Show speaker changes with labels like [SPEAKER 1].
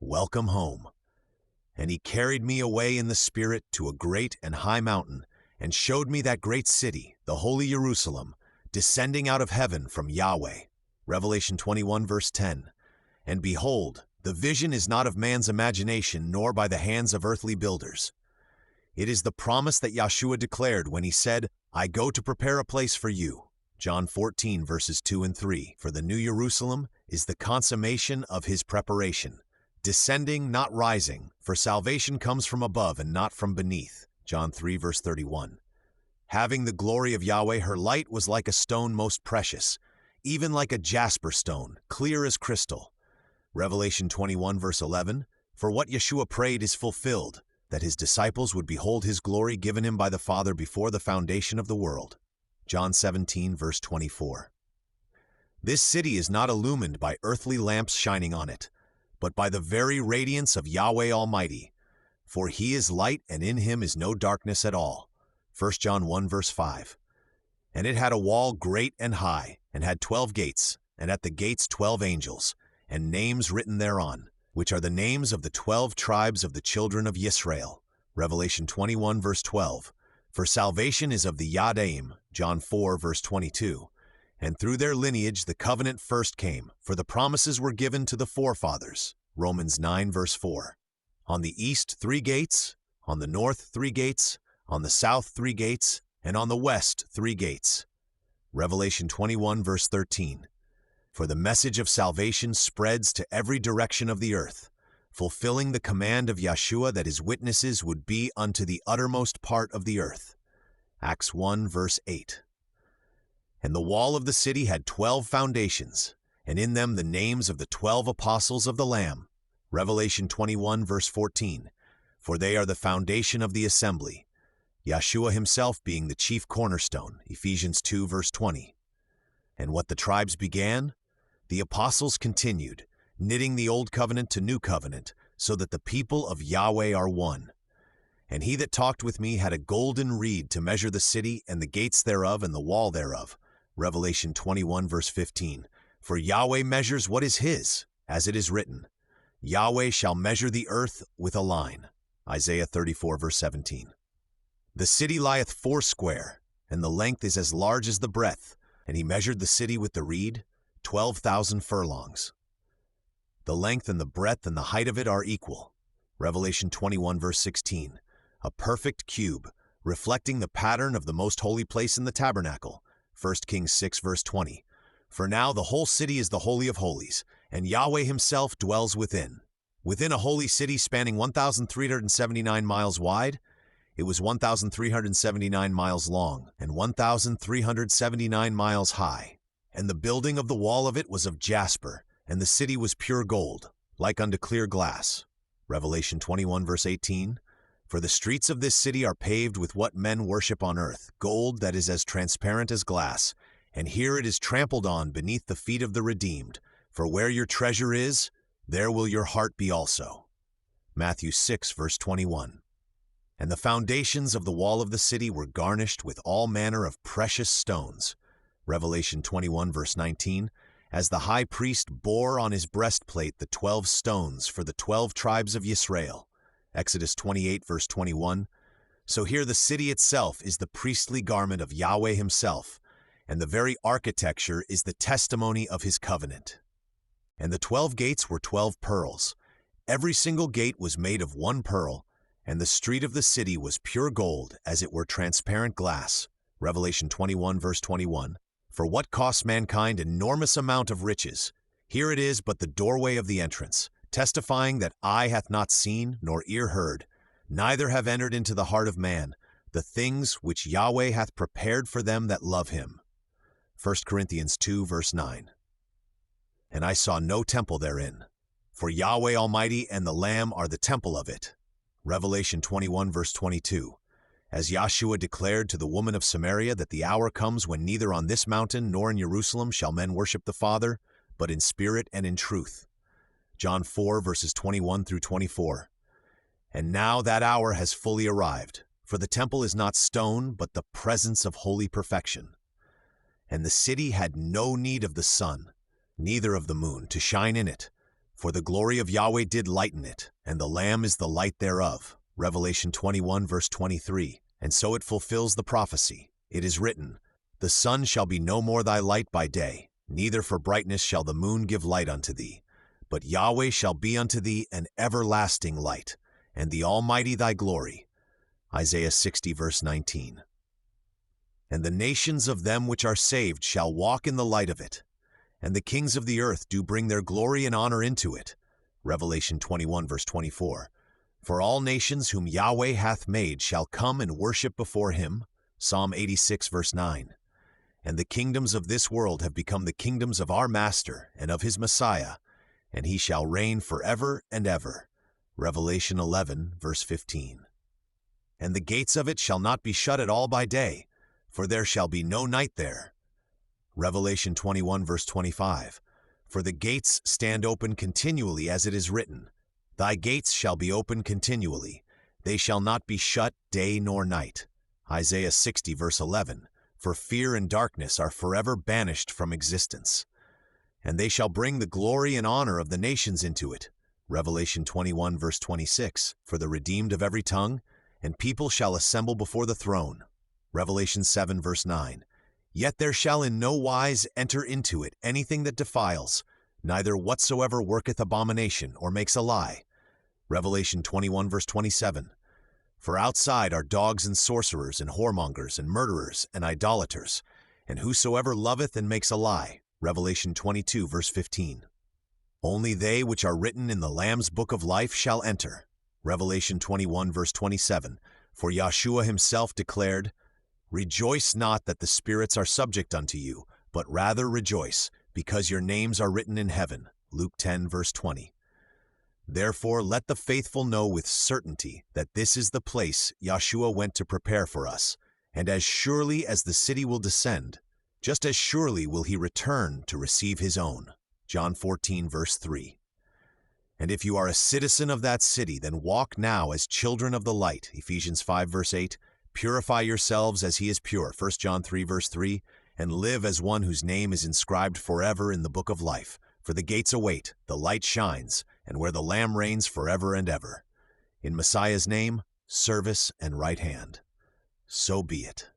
[SPEAKER 1] Welcome home. And he carried me away in the Spirit to a great and high mountain, and showed me that great city, the holy Jerusalem, descending out of heaven from Yahweh. Revelation 21 verse 10. And behold, the vision is not of man's imagination, nor by the hands of earthly builders. It is the promise that Yeshua declared when he said, I go to prepare a place for you. John 14 verses 2 and 3. For the new Jerusalem is the consummation of his preparation, descending, not rising, for salvation comes from above and not from beneath. John 3 verse 31. Having the glory of Yahweh, her light was like a stone most precious, even like a jasper stone, clear as crystal. Revelation 21 verse 11. For what Yeshua prayed is fulfilled, that his disciples would behold his glory given him by the Father before the foundation of the world. John 17 verse 24. This city is not illumined by earthly lamps shining on it, but by the very radiance of Yahweh Almighty. For he is light, and in him is no darkness at all. 1 John 1 verse 5. And it had a wall great and high, and had 12 gates, and at the gates 12 angels, and names written thereon, which are the names of the 12 tribes of the children of Israel. Revelation 21 verse 12. For salvation is of the Yahdaim. John 4 verse 22. And through their lineage the covenant first came, for the promises were given to the forefathers. Romans 9 verse 4. On the east 3 gates, on the north 3 gates, on the south 3 gates, and on the west 3 gates. Revelation 21 verse 13. For the message of salvation spreads to every direction of the earth, fulfilling the command of Yeshua that his witnesses would be unto the uttermost part of the earth. Acts 1 verse 8. And the wall of the city had 12 foundations, and in them the names of the 12 apostles of the Lamb. Revelation 21 verse 14. For they are the foundation of the assembly, Yeshua himself being the chief cornerstone. Ephesians 2 verse 20. And what the tribes began, the apostles continued, knitting the old covenant to new covenant, so that the people of Yahweh are one. And he that talked with me had a golden reed to measure the city and the gates thereof and the wall thereof. Revelation 21 verse 15. For Yahweh measures what is his, as it is written, Yahweh shall measure the earth with a line. Isaiah 34 verse 17. The city lieth foursquare, and the length is as large as the breadth, and he measured the city with the reed, 12,000 furlongs. The length and the breadth and the height of it are equal. Revelation 21 verse 16. A perfect cube, reflecting the pattern of the most holy place in the tabernacle. 1 Kings 6 verse 20. For now the whole city is the Holy of Holies, and Yahweh himself dwells within. Within a holy city spanning 1,379 miles wide, it was 1,379 miles long and 1,379 miles high. And the building of the wall of it was of jasper, and the city was pure gold, like unto clear glass. Revelation 21 verse 18. For the streets of this city are paved with what men worship on earth, gold that is as transparent as glass, and here it is trampled on beneath the feet of the redeemed. For where your treasure is, there will your heart be also. Matthew 6 verse 21. And the foundations of the wall of the city were garnished with all manner of precious stones. Revelation 21 verse 19. As the high priest bore on his breastplate the 12 stones for the 12 tribes of Israel. Exodus 28 verse 21. So here the city itself is the priestly garment of Yahweh himself, and the very architecture is the testimony of his covenant. And the 12 gates were 12 pearls. Every single gate was made of one pearl, and the street of the city was pure gold, as it were transparent glass. Revelation 21 verse 21. For what costs mankind enormous amount of riches, here it is but the doorway of the entrance, testifying that eye hath not seen, nor ear heard, neither have entered into the heart of man, the things which Yahweh hath prepared for them that love him. 1 Corinthians 2 verse 9. And I saw no temple therein, for Yahweh Almighty and the Lamb are the temple of it. Revelation 21 verse 22. As Yahshua declared to the woman of Samaria that the hour comes when neither on this mountain nor in Jerusalem shall men worship the Father, but in spirit and in truth. John 4 verses 21 through 24. And now that hour has fully arrived, for the temple is not stone, but the presence of holy perfection. And the city had no need of the sun, neither of the moon, to shine in it, For the glory of Yahweh did lighten it, and the Lamb is the light thereof. Revelation 21 verse 23. And so it fulfills the prophecy. It is written, The sun shall be no more thy light by day, neither for brightness shall the moon give light unto thee. But Yahweh shall be unto thee an everlasting light, and the Almighty thy glory. Isaiah 60 verse 19. And the nations of them which are saved shall walk in the light of it, and the kings of the earth do bring their glory and honor into it. Revelation 21 verse 24. For all nations whom Yahweh hath made shall come and worship before him. Psalm 86 verse 9. And the kingdoms of this world have become the kingdoms of our Master and of his Messiah, and he shall reign forever and ever. Revelation 11 verse 15. And the gates of it shall not be shut at all by day, for there shall be no night there. Revelation 21 verse 25. For the gates stand open continually, as it is written, Thy gates shall be open continually, they shall not be shut day nor night. Isaiah 60 verse 11. For fear and darkness are forever banished from existence. And they shall bring the glory and honor of the nations into it. Revelation 21 verse 26. For the redeemed of every tongue, and people shall assemble before the throne. Revelation 7 verse 9. Yet there shall in no wise enter into it anything that defiles, neither whatsoever worketh abomination or makes a lie. Revelation 21 verse 27. For outside are dogs and sorcerers and whoremongers and murderers and idolaters, and whosoever loveth and makes a lie. Revelation 22 verse 15. Only they which are written in the Lamb's book of life shall enter. Revelation 21 verse 27. For Yahshua himself declared, Rejoice not that the spirits are subject unto you, but rather rejoice, because your names are written in heaven. Luke 10 verse 20. Therefore let the faithful know with certainty that this is the place Yahshua went to prepare for us, and as surely as the city will descend, just as surely will he return to receive his own. John 14 verse 3. And if you are a citizen of that city, then walk now as children of the light. Ephesians 5 verse 8. Purify yourselves as he is pure, 1 John 3 verse 3, and live as one whose name is inscribed forever in the book of life. For the gates await, the light shines, and where the Lamb reigns forever and ever. In Messiah's name, service and right hand. So be it.